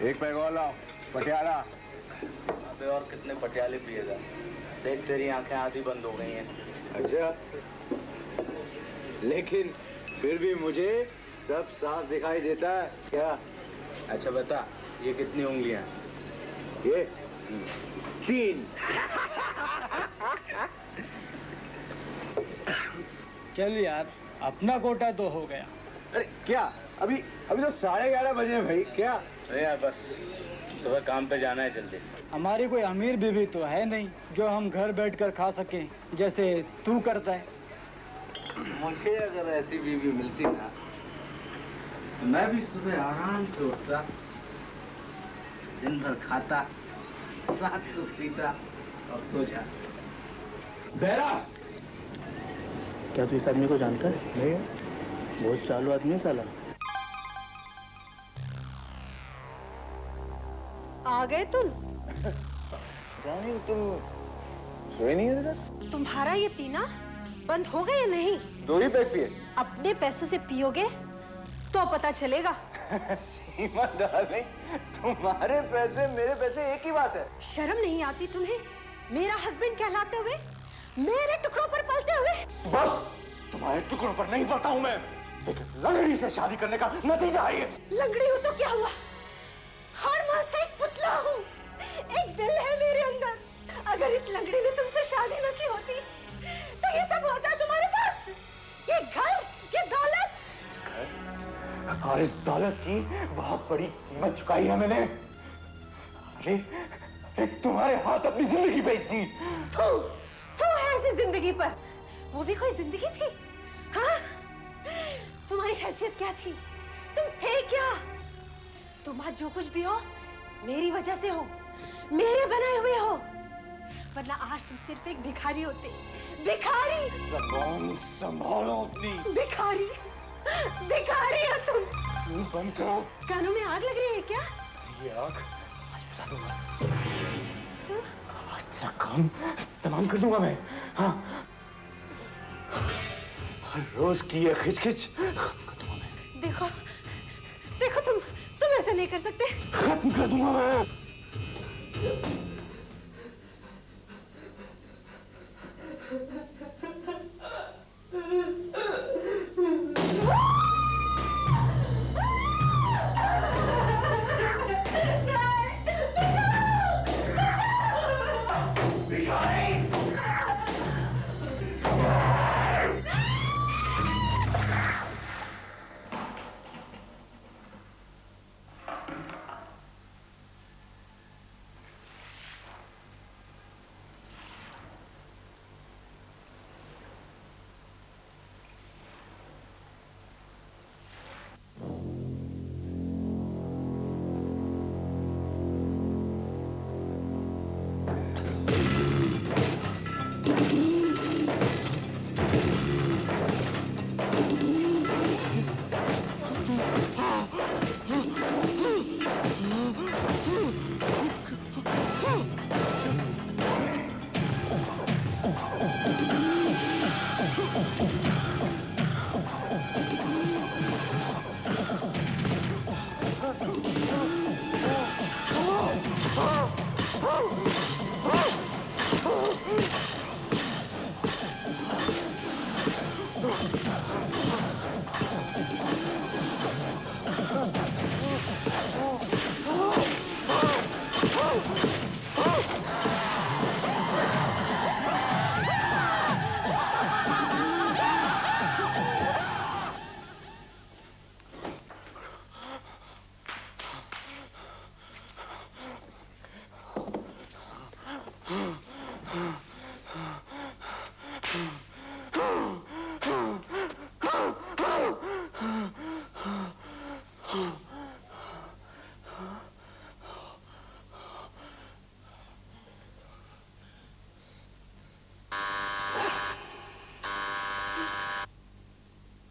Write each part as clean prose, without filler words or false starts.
एक पैग और लाओ, पटियाला। अबे और कितने पटियाले पिएगा? देख तेरी आंखें आधी बंद हो गई हैं। अच्छा, लेकिन फिर भी मुझे सब साफ दिखाई देता है क्या? अच्छा बता, ये कितनी उंगलियां? ये 3। चल यार, अपना कोटा तो हो गया। अरे क्या, अभी तो 11:30 बजे भाई। क्या? अरे यार बस, सुबह काम पे जाना है जल्दी। हमारी कोई अमीर बीवी तो है नहीं जो हम घर बैठकर खा सकें जैसे तू करता है। मुझे अगर ऐसी बीवी मिलती ना, तो मैं भी सुबह आराम से उठता, दिन भर खाता, रात को पीता और सो जाता। बेरा, क्या तू इस आदमी को जानता है? नहीं। बहुत चालू आदमी है साला। आ गए तुम? जानी तुम सोए नहीं है? तुम्हारा ये पीना बंद हो गया या नहीं? 2 ही पैग पिए। अपने पैसों से पियोगे तो पता चलेगा। सीमा डार्लिंग, तुम्हारे पैसे मेरे पैसे एक ही बात है। शर्म नहीं आती तुम्हें मेरा हस्बैंड कहलाते हुए, मेरे टुकड़ों पर पलते हुए? बस तुम्हारे टुकड़ों पर नहीं पलता हूं मैं। लेकिन लंगड़ी से शादी करने का नतीजा है ये। लंगड़ी हूं तो क्या हुआ? हाड़ मांस का एक पुतला हूँ, एक दिल है मेरे अंदर। अगर इस लंगड़ी ने तुमसे शादी न की होती तो ये सब होता तुम्हारे पास, ये घर, ये दौलत। और इस दौलत की बहुत बड़ी कीमत चुकाई है मैंने। अरे तुम्हारे हाथ अपनी जिंदगी बेच दी। तू है ऐसी जिंदगी पर, वो भी कोई जिंदगी थी? हाँ, तुम्हारी हैसियत क्या थी? तुम थे क्या? तुम आज जो कुछ भी हो मेरी वजह से हो, मेरे बनाए हुए हो, वरना आज तुम सिर्फ एक भिखारी होते। भिखारी। ज़बान संभालो अपनी। भिखारी, भिखारी हो तुम। मुंह बंद करो। कानों में आग लग रही है क्या? ये आग आज बचा दूंगा। आज तेरा काम तमाम कर दूंगा मैं। हाँ, हर रोज की ये खिचखिच खत्म कर दूंगा मैं। देखो, देखो तुम ऐसा नहीं कर सकते। खत्म कर दूंगा मैं।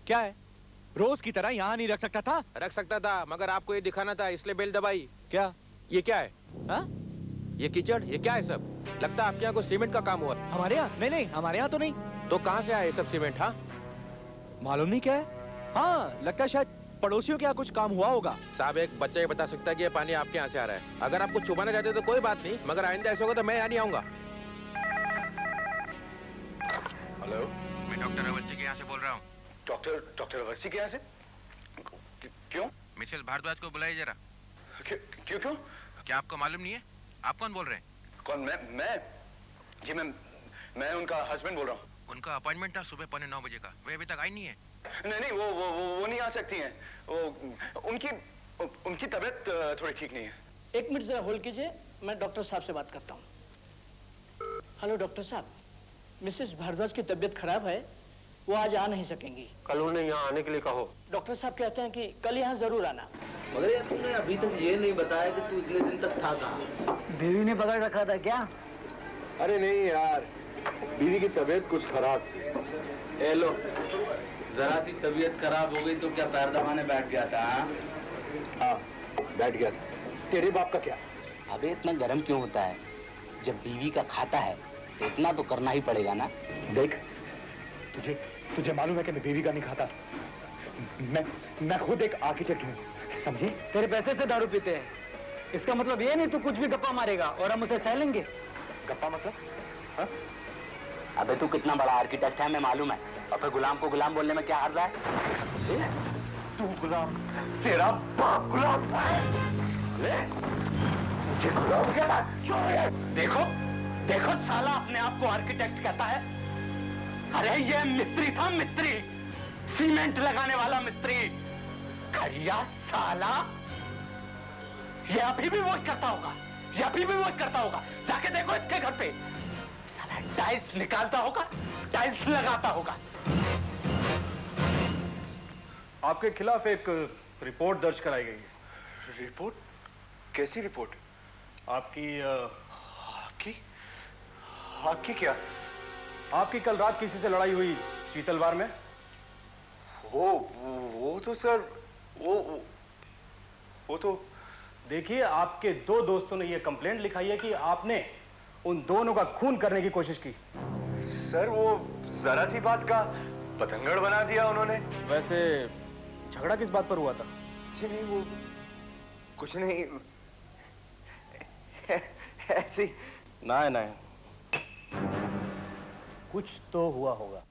क्या है? रोज की तरह यहाँ नहीं रख सकता था? रख सकता था, मगर आपको ये दिखाना था इसलिए बेल दबाई। क्या? ये क्या है? हा? ये कीचड़, ये क्या है सब? लगता है आपके यहाँ कोई सीमेंट का काम हुआ। हमारे यहाँ? नहीं नहीं, हमारे यहाँ तो नहीं। तो कहाँ से आया ये सब सीमेंट? हाँ, मालूम नहीं क्या है। हाँ, लगता है शायद पड़ोसियों के यहाँ कुछ काम हुआ होगा। साहब एक बच्चा ही बता सकता है कि ये पानी आपके यहाँ से आ रहा है। अगर आपको छुपाना चाहते तो कोई बात नहीं, मगर आइंदा ऐसा होगा तो मैं यहाँ नहीं आऊंगा। हेलो, मैं डॉक्टर अवस्थी के यहाँ से बोल रहा हूँ। डॉक्टर अवस्थी के यहाँ से? क्यों? मिसेस भारद्वाज को बुलाइए जरा। क्यों? क्या आपको मालूम नहीं है? आप कौन बोल रहे हैं? कौन? मैं मैं उनका हस्बैंड बोल रहा हूँ। उनका अपॉइंटमेंट था सुबह 9:15 का, वे अभी तक आई नहीं है। नहीं, वो नहीं आ सकती हैं। वो उनकी तबीयत थोड़ी ठीक नहीं है। एक मिनट जरा होल्ड कीजिए, मैं डॉक्टर साहब से बात करता हूँ। हेलो डॉक्टर साहब, मिसेस भारद्वाज की तबीयत खराब है, वो आज आ नहीं सकेंगी। कल उन्हें यहाँ आने के लिए कहो। डॉक्टर साहब कहते हैं कि कल यहाँ जरूर आना। मगर यार तूने अभी तक ये नहीं बताया कि तू इतने दिन तक था कहाँ? बीवी ने पकड़ रखा था क्या? अरे नहीं यार, बीवी की तबीयत कुछ खराब थी। ए लो, जरा सी तबीयत खराब हो गई तो क्या पैर दबाने बैठ गया था? हाँ, बैठ गया था। तेरे बाप का क्या? अबे इतना गर्म क्यों होता है? जब बीवी का खाता है तो इतना तो करना ही पड़ेगा ना। देख, तुझे मालूम है कि मैं बीवी का नहीं खाता। मैं खुद एक आर्किटेक्ट हूँ, समझे? तेरे पैसे से दारू पीते हैं, इसका मतलब ये नहीं तू कुछ भी गप्पा मारेगा और हम उसे सह लेंगे। गप्पा मतलब? हाँ? अबे तू कितना बड़ा आर्किटेक्ट है हमें मालूम है, और फिर गुलाम को गुलाम बोलने में क्या हर्ज है? तू गुलाम? तेरा बाप गुलाम है? मुझे गुलाम कहता है? देखो साला अपने आप को आर्किटेक्ट कहता है। अरे ये मिस्त्री था, मिस्त्री, सीमेंट लगाने वाला मिस्त्री। खरिया साला, ये अभी भी वही करता होगा, जाके देखो इसके घर पे। साला टाइल्स निकालता होगा, टाइल्स लगाता होगा। आपके खिलाफ एक रिपोर्ट दर्ज कराई गई है। रिपोर्ट? कैसी रिपोर्ट? आपकी क्या? आपकी कल रात किसी से लड़ाई हुई शीतलवार में। वो तो सर, वो तो देखिए, आपके दो दोस्तों ने यह कंप्लेंट लिखाई है कि आपने उन दोनों का खून करने की कोशिश की। सर, वो जरा सी बात का पतंगड़ बना दिया उन्होंने। वैसे झगड़ा किस बात पर हुआ था? जी नहीं, वो कुछ नहीं, ऐसे ही। नहीं, कुछ तो हुआ होगा।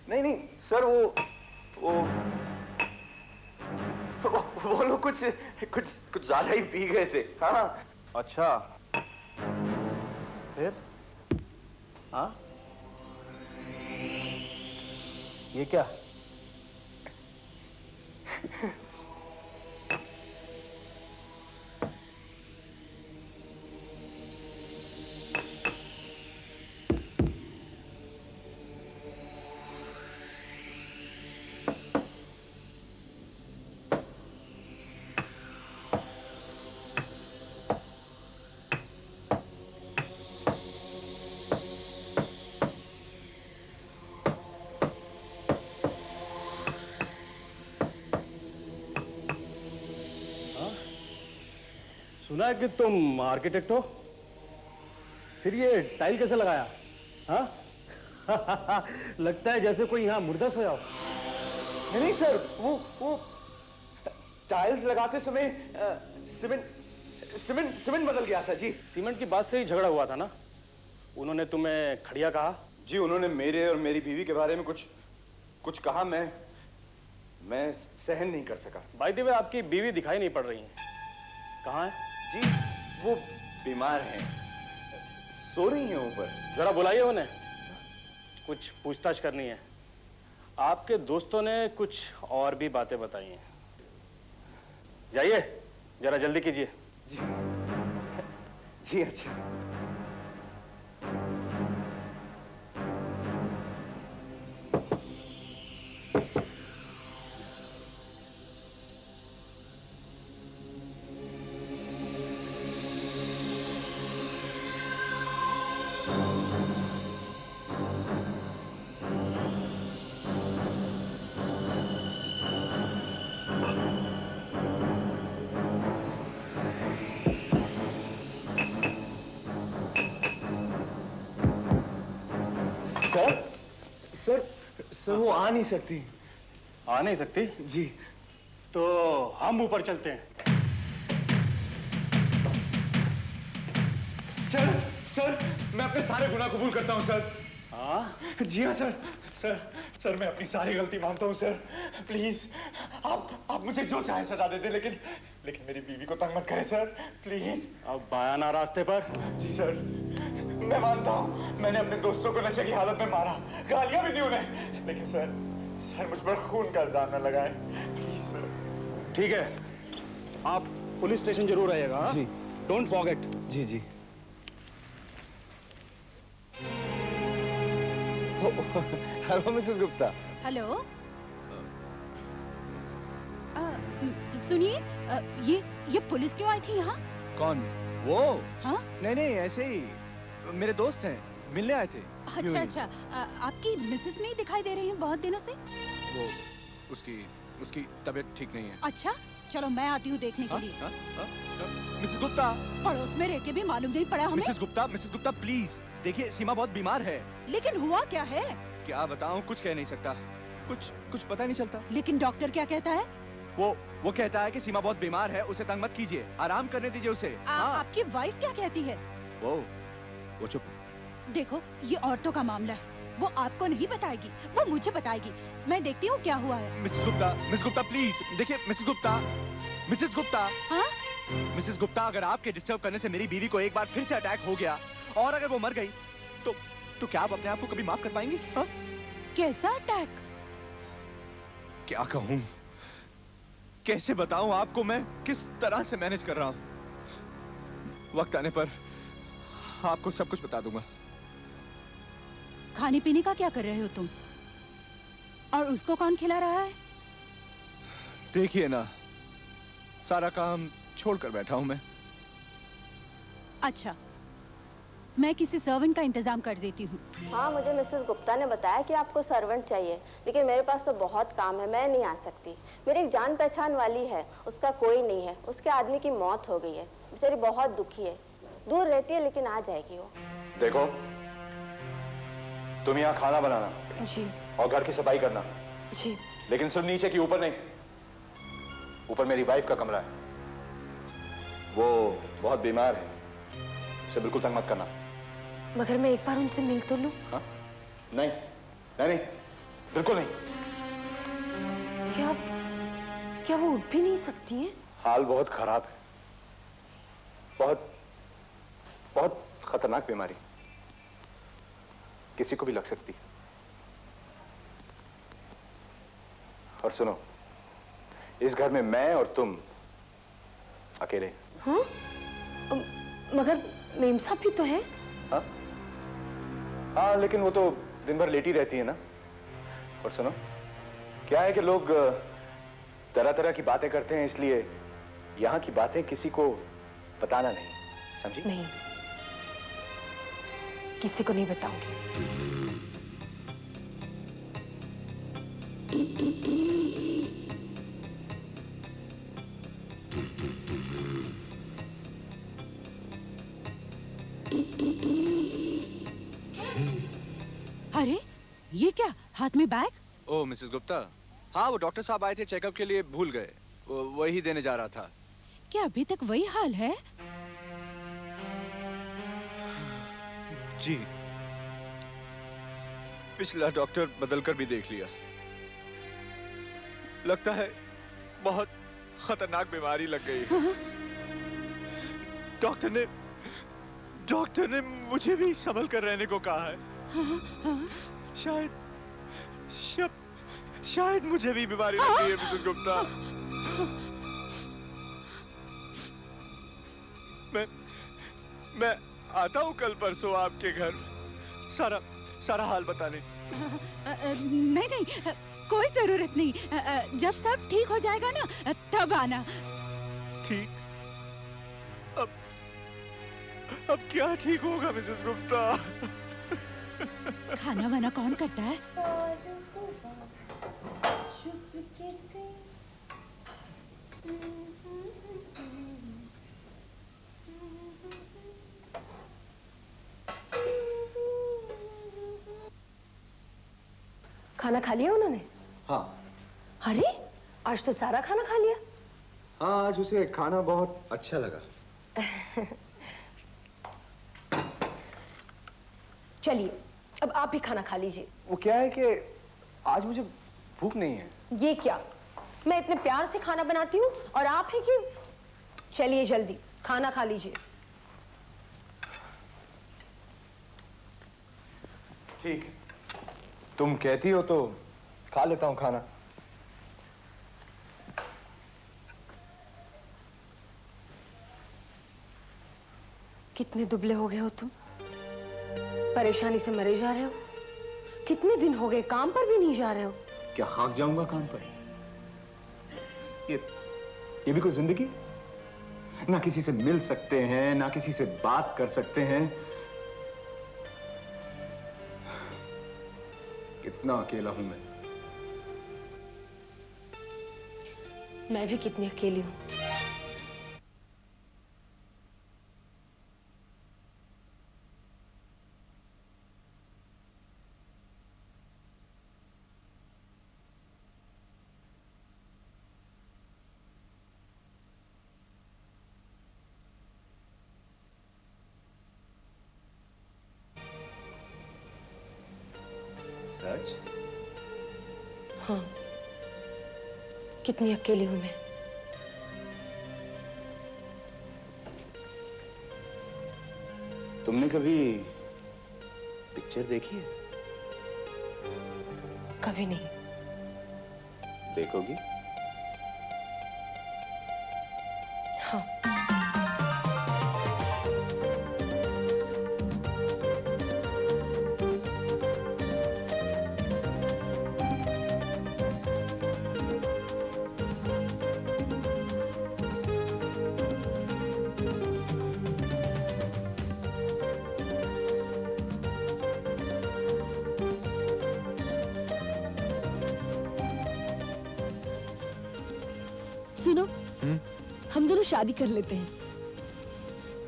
नहीं सर, वो लोग कुछ ज्यादा ही पी गए थे। हाँ। अच्छा, फिर? हाँ, ये क्या? सुना है कि तुम आर्किटेक्ट हो, फिर ये टाइल कैसे लगाया? हाँ? लगता है जैसे कोई यहाँ मुर्दा सोया हो। नहीं सर, वो टाइल्स लगाते समय सीमेंट बदल गया था जी। सीमेंट की बात से ही झगड़ा हुआ था ना? उन्होंने तुम्हें खड़िया कहा? जी, उन्होंने मेरे और मेरी बीवी के बारे में कुछ कहा। मैं सहन नहीं कर सका। बाय द वे, आपकी बीवी दिखाई नहीं पड़ रही है, कहाँ है? जी, वो बीमार हैं, सो रही हैं ऊपर। जरा बुलाइए उन्हें, कुछ पूछताछ करनी है। आपके दोस्तों ने कुछ और भी बातें बताई हैं। जाइए, जरा जल्दी कीजिए। जी अच्छा। सर वो आ नहीं सकती। आ नहीं सकती? जी। तो हम ऊपर चलते हैं। सर मैं अपने सारे गुनाह कबूल करता हूँ सर। हाँ? जी हाँ सर। सर मैं अपनी सारी गलती मानता हूँ सर। प्लीज आप मुझे जो चाहे सजा दे दे, लेकिन मेरी बीवी को तंग मत करें सर, प्लीज। अब आना रास्ते पर। जी सर, मैं मानता हूँ मैंने अपने दोस्तों को नशे की हालत में मारा, गालियां भी दी उन्हें, लेकिन सर मुझ पर खून का इल्जाम न लगाए, प्लीज सर। ठीक है, आप पुलिस स्टेशन जरूर आइएगा। जी। Don't forget. जी जी। Hello Mrs Gupta. हेलो। सुनिए, ये पुलिस क्यों आई थी यहाँ? कौन? वो? हाँ? नहीं ऐसे ही मेरे दोस्त हैं, मिलने आए थे। अच्छा, आपकी मिसेस नहीं दिखाई दे रही हैं बहुत दिनों से? वो उसकी तबीयत ठीक नहीं है। अच्छा, चलो मैं आती हूँ देखने के लिए। मिसेस गुप्ता। पड़ोस में रह के भी मालूम नहीं पड़ा हमें। मिसेस गुप्ता प्लीज देखिए, सीमा बहुत बीमार है। लेकिन हुआ क्या है? क्या बताऊं, कुछ कह नहीं सकता, कुछ पता नहीं चलता। लेकिन डॉक्टर क्या कहता है? वो कहता है कि सीमा बहुत बीमार है, उसे तंग मत कीजिए, आराम करने दीजिए उसे। आपकी वाइफ क्या कहती है? वो चुप। देखो, ये औरतों का मामला है, वो आपको नहीं बताएगी, वो मुझे बताएगी। मैं देखती हूँ क्या हुआ है। मिसेस गुप्ता प्लीज देखिए। मिसेस गुप्ता। हाँ? मिसेस गुप्ता, अगर आपके डिस्टर्ब करने से मेरी बीवी को एक बार फिर से अटैक हो गया और अगर वो मर गई तो क्या आप अपने आप को कभी माफ कर पाएंगी? हाँ? कैसा अटैक? क्या कहूँ, कैसे बताऊं आपको मैं किस तरह से मैनेज कर रहा हूँ। वक्त आने पर आपको सब कुछ बता दूंगा। खाने पीने का क्या कर रहे हो तुम? और उसको कौन खिला रहा है? देखिए ना, सारा काम छोड़कर बैठा हूं मैं। अच्छा, मैं किसी सर्वेंट का इंतजाम कर देती हूँ। हाँ, मुझे मिसेस गुप्ता ने बताया कि आपको सर्वेंट चाहिए, लेकिन मेरे पास तो बहुत काम है, मैं नहीं आ सकती। मेरी एक जान पहचान वाली है, उसका कोई नहीं है, उसके आदमी की मौत हो गई है, बेचारी बहुत दुखी है, दूर रहती है लेकिन आ जाएगी वो। देखो, तुम यहाँ खाना बनाना जी और घर की सफाई करना जी, लेकिन सिर्फ नीचे की, ऊपर नहीं। ऊपर मेरी वाइफ का कमरा है, वो बहुत बीमार है, उसे बिल्कुल तंग मत करना। मगर मैं एक बार उनसे मिल तो लूं। हाँ? नहीं, बिल्कुल नहीं। क्या वो उठ भी नहीं सकती हैं? हाल बहुत खराब है, बहुत खतरनाक बीमारी, किसी को भी लग सकती है। और सुनो, इस घर में मैं और तुम अकेले। हाँ? मगर मेम साहब भी तो है। हाँ, लेकिन वो तो दिन भर लेटी रहती है ना। और सुनो, क्या है कि लोग तरह तरह की बातें करते हैं, इसलिए यहाँ की बातें किसी को बताना नहीं, समझी? नहीं, किसी को नहीं बताऊंगी। अरे, ये क्या, हाथ में बैग? ओ मिसेस गुप्ता, हाँ वो डॉक्टर साहब आए थे चेकअप के लिए, भूल गए, वही देने जा रहा था। क्या अभी तक वही हाल है? जी, पिछला डॉक्टर बदलकर भी देख लिया, लगता है बहुत खतरनाक बीमारी लग गई है। डॉक्टर ने मुझे भी संभल कर रहने को कहा है। शायद मुझे भी बीमारी लग गई है मिसेस गुप्ता। मैं आता हूँ कल परसों आपके घर सारा हाल बताने। नहीं, कोई जरूरत नहीं, जब सब ठीक हो जाएगा ना तब आना। ठीक? अब क्या ठीक होगा मिसेस गुप्ता? खाना वाना कौन करता है? खाना खा लिया उन्होंने? हाँ। अरे आज तो सारा खाना खा लिया। हाँ, आज उसे खाना बहुत अच्छा लगा। चलिए अब आप ही खाना खा लीजिए। वो क्या है कि आज मुझे भूख नहीं है। ये क्या, मैं इतने प्यार से खाना बनाती हूँ और आप ही कि। चलिए जल्दी खाना खा लीजिए। ठीक है, तुम कहती हो तो खा लेता हूँ खाना। कितने दुबले हो गए हो तुम, परेशानी से मरे जा रहे हो। कितने दिन हो गए काम पर भी नहीं जा रहे हो। क्या खाक जाऊंगा काम पर? ये भी कोई जिंदगी? ना किसी से मिल सकते हैं, ना किसी से बात कर सकते हैं। कितना अकेला हूं मैं भी कितनी अकेली हूं। सच? हाँ, कितनी अकेली हूं मैं। तुमने कभी पिक्चर देखी है? कभी नहीं। देखोगी? हाँ। सुनो, हम दोनों शादी कर लेते हैं।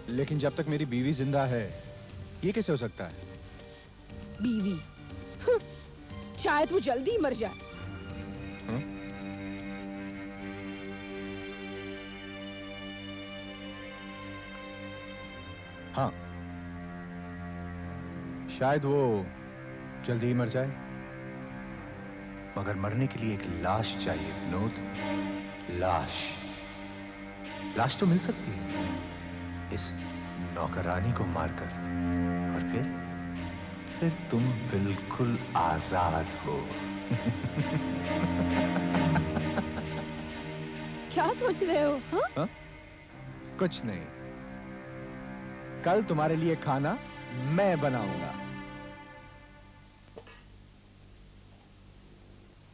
लेकिन जब तक मेरी बीवी जिंदा है, ये कैसे हो सकता है? बीवी? शायद वो जल्दी ही मर जाए। हाँ, शायद वो जल्दी ही मर जाए, मगर मरने के लिए एक लाश चाहिए विनोद। लाश तो मिल सकती है इस नौकरानी को मारकर, और फिर तुम बिल्कुल आजाद हो। क्या सोच रहे हो? हाँ? कुछ नहीं, कल तुम्हारे लिए खाना मैं बनाऊंगा।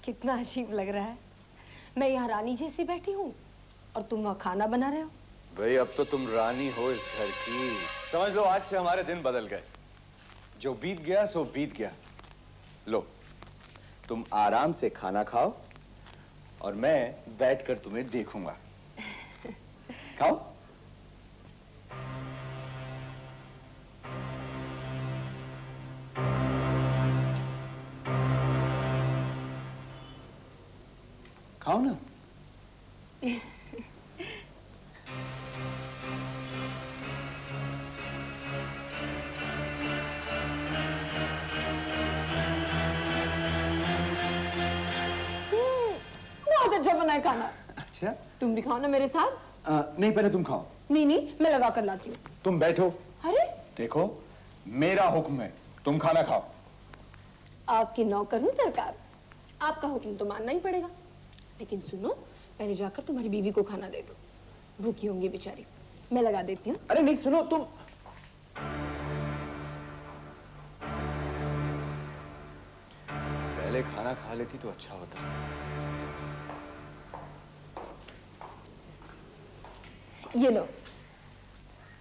कितना अजीब लग रहा है, मैं यहाँ रानी जैसी बैठी हूँ और तुम वहाँ खाना बना रहे हो। भाई अब तो तुम रानी हो इस घर की। समझ लो आज से हमारे दिन बदल गए। जो बीत गया सो बीत गया। लो, तुम आराम से खाना खाओ और मैं बैठकर तुम्हें देखूंगा। खाओ। खाओ ना। बहुत अच्छा बना है खाना। अच्छा, तुम भी खाओ ना मेरे साथ। नहीं, पहले तुम खाओ। नहीं, मैं लगा कर लाती हूँ। तुम बैठो। अरे देखो, मेरा हुक्म है, तुम खाना खाओ। आपकी नौकर हूँ सरकार, आपका हुक्म तो मानना ही पड़ेगा। लेकिन सुनो, पहले जाकर तुम्हारी बीवी को खाना दे दो, भूखी होंगी बेचारी। मैं लगा देती हूँ। अरे नहीं, सुनो तुम। पहले खाना खा लेती तो अच्छा होता। ये लो।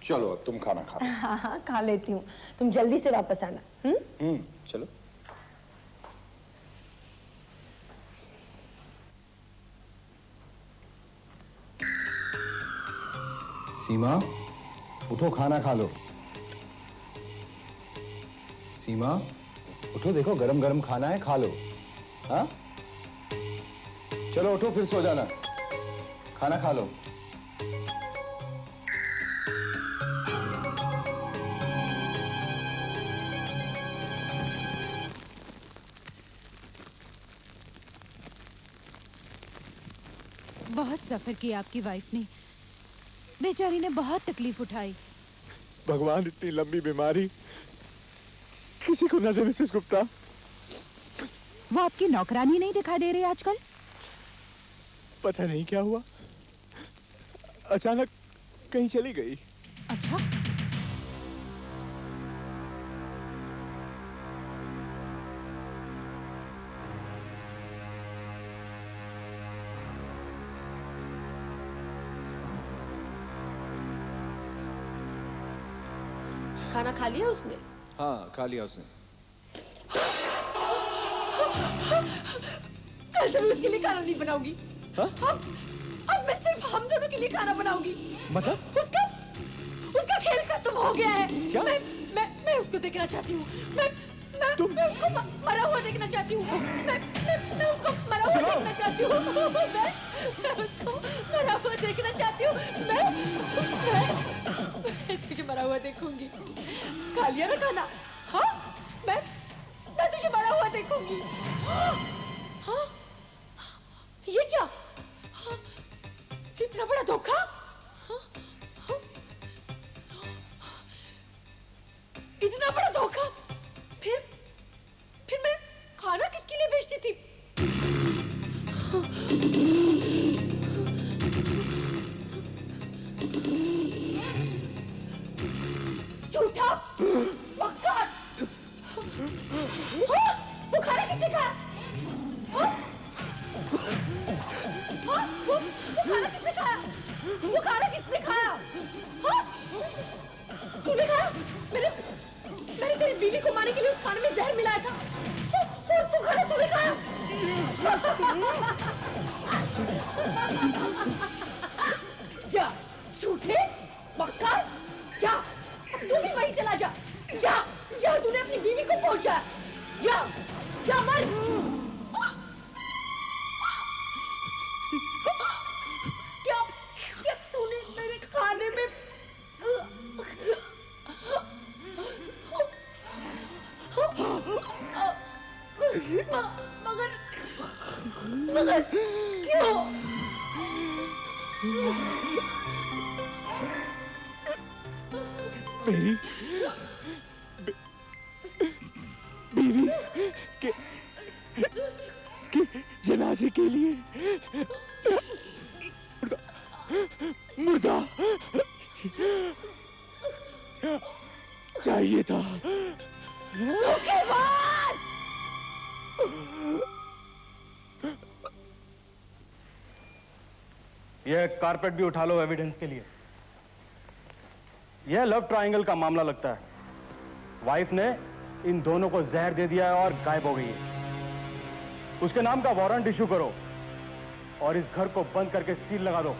चलो अब तुम खाना खा लो। हाँ हाँ खा लेती हूँ, तुम जल्दी से वापस आना। चलो। सीमा, उठो खाना खा लो। सीमा, उठो, देखो गरम गरम खाना है, खा लो। हाँ? चलो उठो, फिर सो जाना, खाना खा लो। बहुत सफर किया आपकी वाइफ ने, बेचारी ने बहुत तकलीफ उठाई। भगवान, इतनी लंबी बीमारी किसी को न दे मिसेस गुप्ता। वो आपकी नौकरानी नहीं दिखाई दे रही आजकल? पता नहीं क्या हुआ, अचानक कहीं चली गई। अच्छा, खाना खा लिया उसने? हाँ, खा लिया उसने। कल से मैं उसके लिए खाना नहीं बनाऊंगी। हाँ? अब मैं सिर्फ हम दोनों के लिए खाना बनाऊंगी। मतलब? उसका खेल खत्म हो गया है। क्या? मैं उसको देखना चाहती हूँ। मैं उसको मरा हुआ देखना चाहती हूँ। मैं उसको मरा हुआ देखना चाहती हूँ। मैं उसको मरा हुआ देखना चाहती हूँ। मैं तुझे मरा हुआ देखूंगी। खा लिया ना खाना? हाँ, मैं तुझे मरा हुआ देखूंगी। हाँ, ये क्या? हाँ, इतना बड़ा धोखा? हाँ, हाँ, इतना बड़ा धोखा? फिर मैं खाना किसके लिए बेचती थी? झूठा, मक्कार! हाँ, वो खाना किसने खाया? हाँ? हाँ, वो खाना किसने खाया? वो खाना किसने खाया? हाँ? तूने खाया? मैंने तेरी बीवी को मारने के लिए उस खाने में जहर मिलाया था। वो खाना तूने खाया? जा, झूठे, मक्कार, जा, तू भी वहीं चला जा। जा, तूने अपनी बीवी को पहुंचा। जा मर। क्या तूने मेरे खाने में मगर क्यों? मेरी बीवी के जनाजे के लिए मुर्दा चाहिए था। धोखेबाज! यह कारपेट भी उठा लो एविडेंस के लिए। यह लव ट्रायंगल का मामला लगता है। वाइफ ने इन दोनों को जहर दे दिया है और गायब हो गई है। उसके नाम का वारंट इशू करो और इस घर को बंद करके सील लगा दो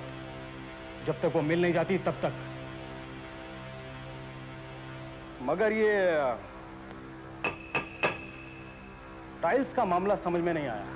जब तक वो मिल नहीं जाती तब तक। मगर ये टाइल्स का मामला समझ में नहीं आया।